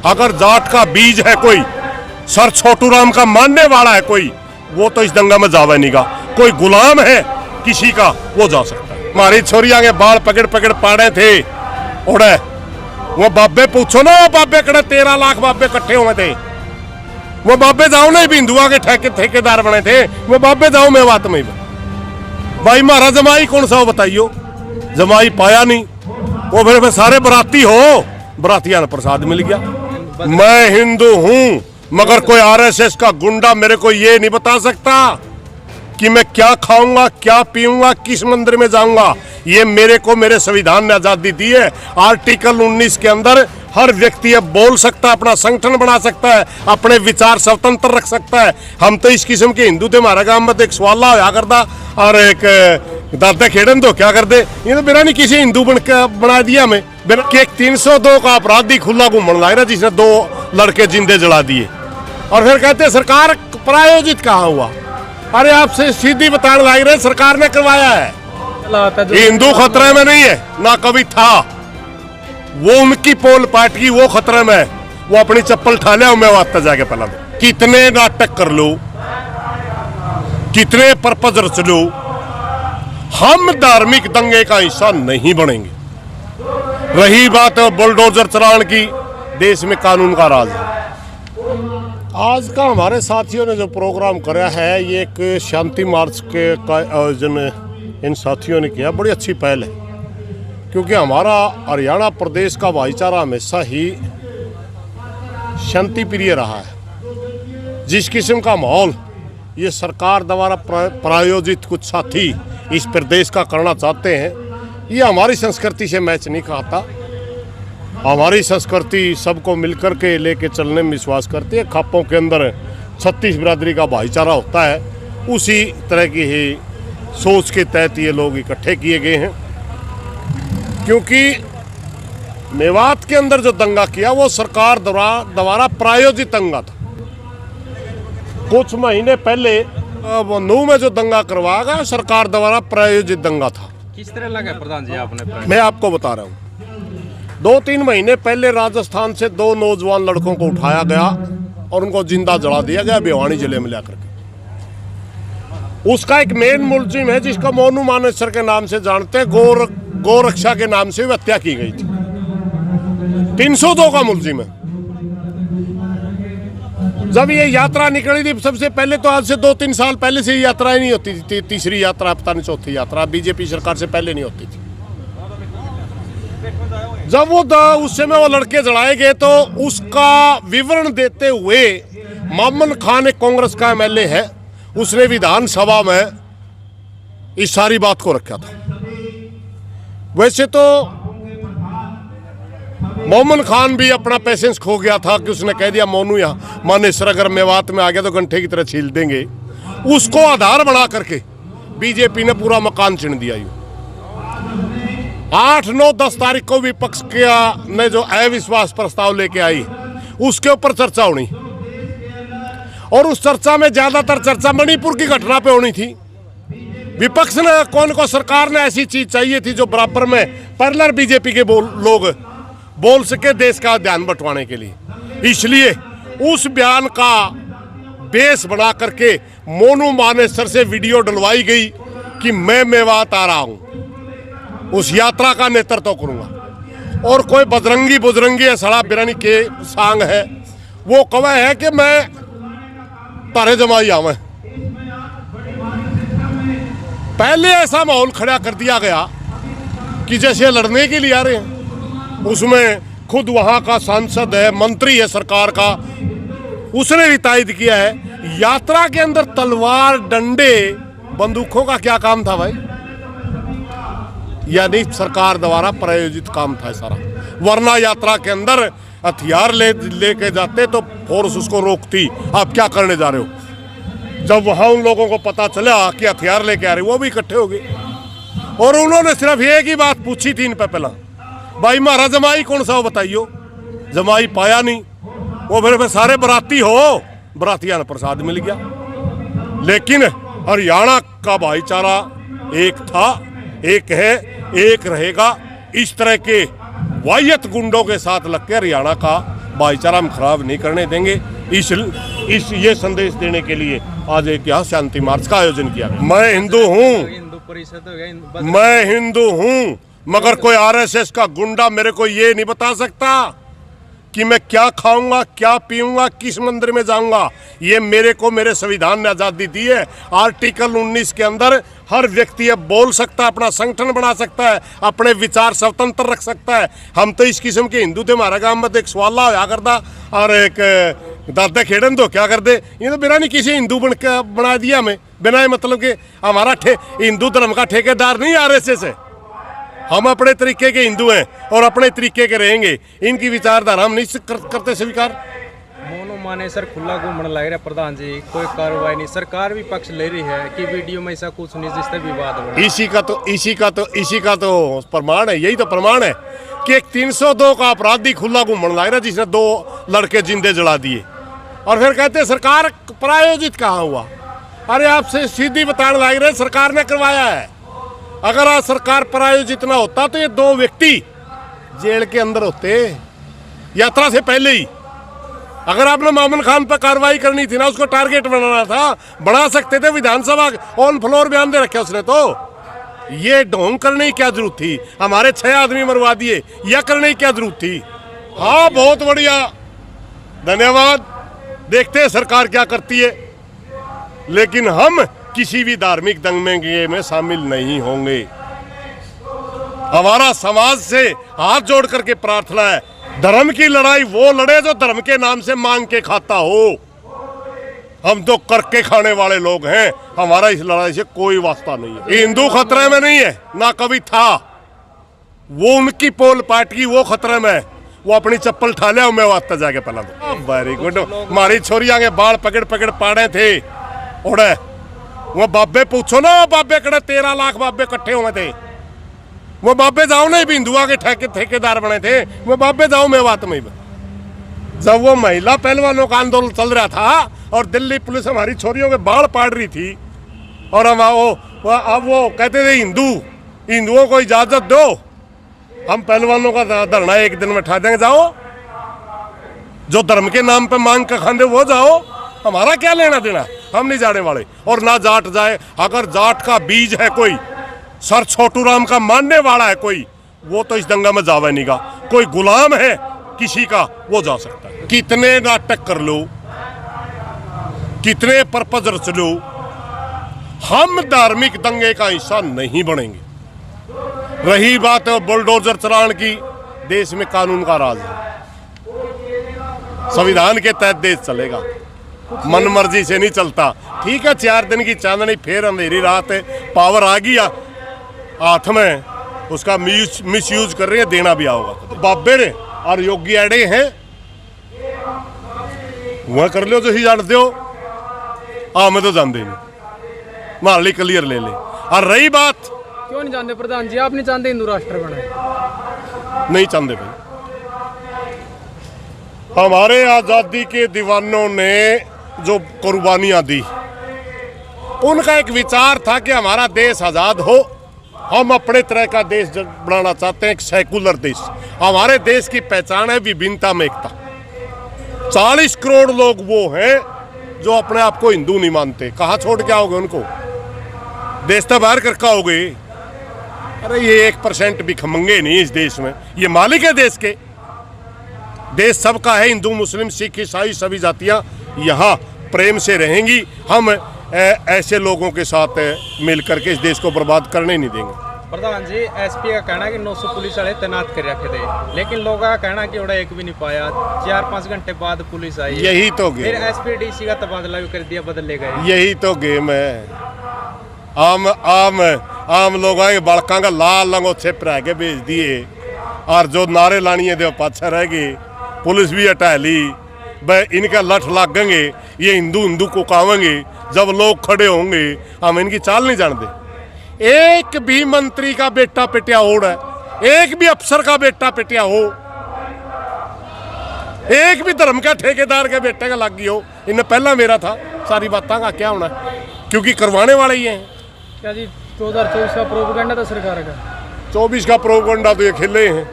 अगर जाट का बीज है कोई, सर छोटू राम का मानने वाला है कोई, वो तो इस दंगा में जावे नहीं गा। कोई गुलाम है किसी का, वो जा सकता है। हमारी छोरियां के बाल पकड़ पकड़ पाड़े थे उड़े, वो बाबे पूछो ना, वो बाबे कड़े 13 लाख बाबे इकट्ठे हुए थे। वो बाबे जाओ नहीं बिंदुआ के ठेकेदार बने थे, वो बाबे जाओ मैं बात में भाई मारा जमाई कौन सा हो बताइयो, जमाई पाया नहीं। वो फिर सारे बराती हो, बरातियां ने प्रसाद मिल गया। मैं हिंदू हूं, मगर कोई आरएसएस का गुंडा मेरे को ये नहीं बता सकता कि मैं क्या खाऊंगा, क्या पीऊंगा, किस मंदिर में जाऊंगा। ये मेरे को मेरे संविधान ने आजादी दी है। आर्टिकल 19 के अंदर हर व्यक्ति अब बोल सकता है, अपना संगठन बना सकता है, अपने विचार स्वतंत्र रख सकता है। हम तो इस किस्म के हिंदू थे। हमारा गांव में तो एक सवाला होया करता और एक दादा खेड़न तो क्या कर दे, ये तो मेरा नहीं किसी हिंदू बना दिया हमें। कि एक 302 का अपराधी खुला घूमने लग रहा जिसने 2 लड़के जिंदे जला दिए, और फिर कहते सरकार प्रायोजित कहाँ हुआ। अरे आपसे सीधी बताने लग रहे, सरकार ने करवाया है। हिंदू खतरे में नहीं है, ना कभी था। वो उनकी पोल पार्टी, वो खतरे में है। वो अपनी चप्पल ठा लिया, मैं वास्ता जाके पहला कितने नाटक कर लो, कितने पर्पज रच लो, हम धार्मिक दंगे का हिस्सा नहीं बनेंगे। रही बात बुलडोजर चलाने की, देश में कानून का राज है। आज का हमारे साथियों ने जो प्रोग्राम कराया है, ये एक शांति मार्च के का आयोजन इन साथियों ने किया। बड़ी अच्छी पहल है, क्योंकि हमारा हरियाणा प्रदेश का भाईचारा हमेशा ही शांति प्रिय रहा है। जिस किस्म का माहौल ये सरकार द्वारा प्रायोजित कुछ साथी इस प्रदेश का करना चाहते हैं, ये हमारी संस्कृति से मैच नहीं खाता। हमारी संस्कृति सबको मिलकर के लेके चलने में विश्वास करती है। खापों के अंदर 36 बिरादरी का भाईचारा होता है, उसी तरह की ही सोच के तहत ये लोग इकट्ठे किए गए हैं। क्योंकि मेवात के अंदर जो दंगा किया वो सरकार द्वारा प्रायोजित दंगा था। कुछ महीने पहले नू में जो दंगा करवाया गया, सरकार द्वारा प्रायोजित दंगा था। किस तरह लगा प्रधान जी आपने? मैं आपको बता रहा हूँ। 2-3 महीने पहले राजस्थान से 2 नौजवान लड़कों को उठाया गया और उनको जिंदा जला दिया गया भिवानी जिले में लाकर के। उसका एक मेन मुलजिम है जिसका मोनू मानेसर के नाम से जानते हैं, गोरक्षा के नाम से हत्या की गई थी। 302 का मुलजिम है। जब ये यात्रा निकली थी सबसे पहले, तो आज से 2-3 साल पहले से यात्रा ही नहीं होती थी। तीसरी यात्रा, पता नहीं चौथी यात्रा, बीजेपी सरकार से पहले नहीं होती थी। जब वो उस समय वो लड़के जलाए गए, तो उसका विवरण देते हुए मोमन खान एक कांग्रेस का एमएलए है, उसने विधानसभा में इस सारी बात को रखा था। वैसे तो मोमन खान भी अपना पेशेंस खो गया था कि उसने कह दिया मोनू यहाँ मानेसर अगर मेवात में आ गया तो घंटे की तरह छील देंगे। उसको आधार बना करके बीजेपी ने पूरा मकान छीन दिया। 8, 9, 10 तारीख को विपक्ष ने जो अविश्वास प्रस्ताव लेके आई, उसके ऊपर चर्चा होनी, और उस चर्चा में ज्यादातर चर्चा मणिपुर की घटना पे होनी थी। विपक्ष ने कौन को सरकार ने ऐसी चीज चाहिए थी जो बराबर में पैरेलल बीजेपी के लोग बोल सके देश का ध्यान बंटवाने के लिए। इसलिए उस बयान का बेस बना करके मोनू मानेसर से वीडियो डलवाई गई कि मैं मेवात आ रहा हूं, उस यात्रा का नेतृत्व करूंगा। और कोई बजरंगी बुजरंगी सड़ा बिरानी के सांग है, वो कवा है कि मैं तारे जमाई आवे। पहले ऐसा माहौल खड़ा कर दिया गया कि जैसे लड़ने के लिए आ रहे हैं। उसमें खुद वहां का सांसद है, मंत्री है सरकार का, उसने भी तायद किया है यात्रा के अंदर तलवार, डंडे, बंदूकों का क्या काम था भाई? यानी सरकार द्वारा प्रायोजित काम था सारा। वरना यात्रा के अंदर हथियार लेके जाते तो फोर्स उसको रोकती। आप क्या करने जा रहे हो? जब वहां उन लोगों को पता चला कि हथियार लेके आ रहे, वो भी इकट्ठे हो गए और उन्होंने सिर्फ एक ही बात पूछी थी इन पे पहला, भाई मारा जमाई कौन सा हो बताइयो। जमाई पाया नहीं। वो फिर सारे बराती हो, बरातियां ने प्रसाद मिल गया। लेकिन हरियाणा का भाईचारा एक था, एक है, एक रहेगा। इस तरह के वाहियत गुंडों के साथ लग के हरियाणा का भाईचारा हम खराब नहीं करने देंगे। इस ये संदेश देने के लिए आज एक यहाँ शांति मार्च का आयोजन किया। मैं हिंदू हूँ, हिंदू परिषद हो गया, मैं हिंदू हूँ, मगर कोई आरएसएस का गुंडा मेरे को ये नहीं बता सकता कि मैं क्या खाऊंगा, क्या पीऊंगा, किस मंदिर में जाऊंगा। ये मेरे को मेरे संविधान ने आज़ादी दी है। आर्टिकल 19 के अंदर हर व्यक्ति ये बोल सकता है, अपना संगठन बना सकता है, अपने विचार स्वतंत्र रख सकता है। हम तो इस किस्म के हिंदू थे। हमारा गांव में तो एक सवाला होया करता और एक दादा खेड़न तो क्या कर दे, ये तो बिना नहीं किसी हिंदू बना दिया हमें, बिना मतलब के हमारा हिंदू धर्म का ठेकेदार नहीं आरएसएस है। हम अपने तरीके के हिंदू हैं और अपने तरीके के रहेंगे। इनकी विचारधारा हम नहीं करते स्वीकार। मोनो माने सर खुला घूमने लग रहा है प्रधान जी, कोई कार्रवाई नहीं। सरकार भी पक्ष ले रही है कि वीडियो में ऐसा कुछ नहीं जिससे विवाद हो। इसी का तो प्रमाण है, यही तो प्रमाण है कि एक 302 का अपराधी खुला घूमने लग रहा है जिसने 2 लड़के जिंदे जला दिए और फिर कहते हैं सरकार प्रायोजित कहाँ हुआ। अरे आपसे सीधी बताने लग रहे सरकार ने करवाया है। अगर आज सरकार प्रायोजित ना होता तो ये 2 व्यक्ति जेल के अंदर होते यात्रा से पहले ही। अगर आपने मामून खान पर कार्रवाई करनी थी ना, उसको टारगेट बनाना था, बना सकते थे। विधानसभा ऑन फ्लोर बयान दे रखे उसने। तो ये ढोंग करने की क्या जरूरत थी? हमारे 6 आदमी मरवा दिए, यह करने की क्या जरूरत थी? हाँ, बहुत बढ़िया, धन्यवाद। देखते हैं सरकार क्या करती है, लेकिन हम किसी भी धार्मिक दंगे में शामिल नहीं होंगे। हमारा समाज से हाथ जोड़ करके प्रार्थना है, धर्म की लड़ाई वो लड़े जो धर्म के नाम से मांग के खाता हो। हम तो करके खाने वाले लोग हैं, हमारा इस लड़ाई से कोई वास्ता नहीं है। हिंदू खतरे में नहीं है, ना कभी था। वो उनकी पोल पार्टी वो खतरे में है। वो अपनी चप्पल ठा लिया, मैं वास्ता जाके पहला दो। Very good. हमारी छोरियां के बाल पकड़ पकड़ पाड़े थे उड़े। वो बाबे पूछो ना, बाबे कड़े 13 लाख बाबे इकट्ठे हुए थे। वो बाबे जाओ नहीं, हिंदुआ के ठेकेदार बने थे। वो बाबे जाओ मेवात में। जब वो महिला पहलवानों का आंदोलन चल रहा था और दिल्ली पुलिस हमारी छोरियों के बाल पाड़ रही थी और हम अब वो कहते थे हिंदुओं को इजाजत दो, हम पहलवानों का धरना एक दिन में उठा देंगे। जाओ, जो धर्म के नाम पे मांग कर खाते वो जाओ, हमारा क्या लेना देना, हम नहीं जाने वाले। और ना जाट जाए। अगर जाट का बीज है कोई, सर छोटू राम का मानने वाला है कोई, वो तो इस दंगा में जावे नहीं गा। कोई गुलाम है किसी का, वो जा सकता है। कितने नाटक कर लो, कितने पर्पज रच लो, हम धार्मिक दंगे का हिस्सा नहीं बनेंगे। रही बात बुलडोजर चलाने की, देश में कानून का राज है, संविधान के तहत देश चलेगा, मन मर्जी से नहीं चलता। ठीक है, 4 दिन की चांदनी, फिर अंधेरी रात है, पावर आ गया हाथ में, उसका मिस यूज कर रही है, देना भी आओगा। बाबे ने और योगी अड़े हैं, वह कर लो जो ही जानते हो। मैं तो जानते नहीं, मान ली क्लियर ले ले। और रही बात, क्यों नहीं जानते प्रधान जी? आप नहीं चाहते हिंदू राष्ट्र बने? नहीं चाहते भाई। हमारे आजादी के दीवानों ने जो कुर्बानियां दी, उनका एक विचार था कि हमारा देश आजाद हो, हम अपने तरह का देश बनाना चाहते हैं, एक सेकुलर देश। हमारे देश की पहचान है विभिन्नता में एकता। 40 करोड़ लोग वो हैं जो अपने आप को हिंदू नहीं मानते। कहाँ छोड़ के आओगे उनको? देश तो बाहर कर आओगे। अरे ये 1% भी खमंगे नहीं इस देश में, ये मालिक है देश के। देश सबका है, हिंदू मुस्लिम सिख ईसाई सभी जातियां यहाँ प्रेम से रहेंगी। हम ऐसे लोगों के साथ मिल करके इस देश को बर्बाद करने नहीं देंगे। प्रधान जी, एसपी का कहना है कि 900 पुलिस वाले तैनात कर रखे थे, लेकिन लोगों का कहना है कि उड़ा एक भी नहीं पाया। 4-5 घंटे बाद पुलिस आई, यही तो गेम। फिर एसपी डीसी का तबादला भी कर दिया, बदले गए। यही तो गेम है। आम लोग आए बड़का का लाल लंगोछे पर के भेज दिए और जो नारे लानी है पाछा रह गए। पुलिस भी हटा ली, भाई इनका लठ लागेंगे, ये हिंदू को कावेंगे। जब लोग खड़े होंगे, हम इनकी चाल नहीं जानते। एक भी मंत्री का बेटा पिटिया हो रहा है, एक भी अफसर का बेटा पिटिया हो, एक भी धर्म का ठेकेदार के बेटे का लग गई हो। इन्हें पहला मेरा था, सारी बातों का क्या होना, क्योंकि करवाने वाले ही हैं। क्या जी 2024 का प्रोपेगेंडा था सरकार का? 24 का प्रोपेगेंडा तो ये खेले हैं,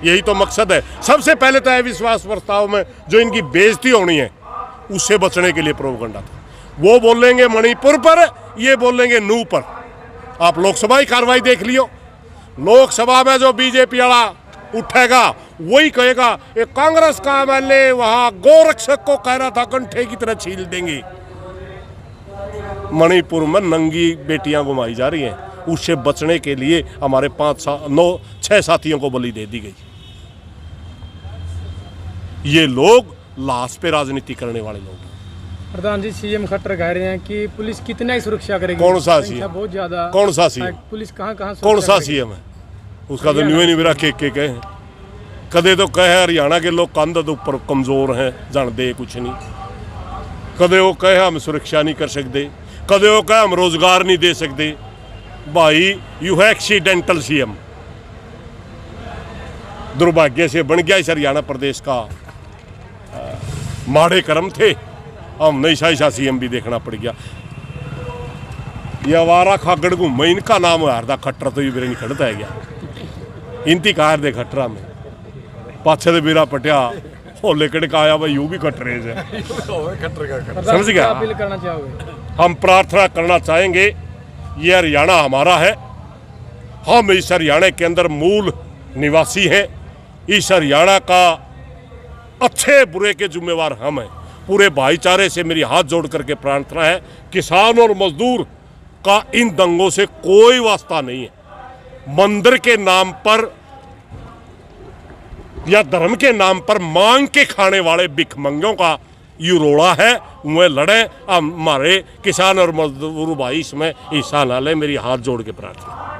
यही तो मकसद है। सबसे पहले तो अविश्वास प्रस्ताव में जो इनकी बेइज्जती होनी है उससे बचने के लिए प्रोपगंडा था। वो बोलेंगे मणिपुर पर, ये बोलेंगे नू पर। आप लोकसभा की कार्रवाई देख लियो, लोकसभा में जो बीजेपी वाला उठेगा वही कहेगा एक कांग्रेस का एमएलए वहां गोरक्षक को कह रहा था कंठे की तरह छील देंगे। मणिपुर में नंगी बेटियां घुमाई जा रही हैं, उससे बचने के लिए हमारे 6 साथियों को बलि दे दी गई। ये लोग लाश पे राजनीति करने वाले लोग हैं। प्रधान जी, सीएम खट्टर कह रहे हैं कि पुलिस कितना ही सुरक्षा करेगी। कौन सा सीएम? बहुत ज्यादा। कौन सा सीएम? पुलिस कहाँ कौन सा सीएम है? उसका तो न्यू नहीं मेरा के कहे। कदे तो कहे हरियाणा के लोग कंध ऊपर कमजोर हैं, जान दे कुछ नहीं। कदे वो कहे हम सुरक्षा नहीं कर सकते, कदे वो कहे हम रोजगार नहीं दे सकते। भाई यू है एक्सीडेंटल सीएम। दुर्भाग्य से बन गया इस हरियाणा प्रदेश का माड़े कर्म थे, हम नहीं ऐसा सीएम भी देखना पड़ गया। ये आवारा खागड़ घूम, इनका नाम हारदा खट्टर तो ये नहीं खड़ता है गया। इनती कार दे खट्टरा में पाछे दे बीरा पटिया हो लेकर का आया भाई यू भी खट्टरे से समझ गया। अपील करना चाहोगे? हम प्रार्थना करना चाहेंगे, ये हरियाणा हमारा है, हम इस हरियाणा के अंदर मूल निवासी हैं। इस हरियाणा का अच्छे बुरे के जिम्मेवार हम हैं। पूरे भाईचारे से मेरी हाथ जोड़ करके प्रार्थना है, किसान और मजदूर का इन दंगों से कोई वास्ता नहीं है। मंदिर के नाम पर या धर्म के नाम पर मांग के खाने वाले भिखमंगों का यू रोड़ा है, वह लड़े। हमारे किसान और मजदूर भाई इसमें हिस्सा ना ले, मेरी हाथ जोड़ के प्रार्थना।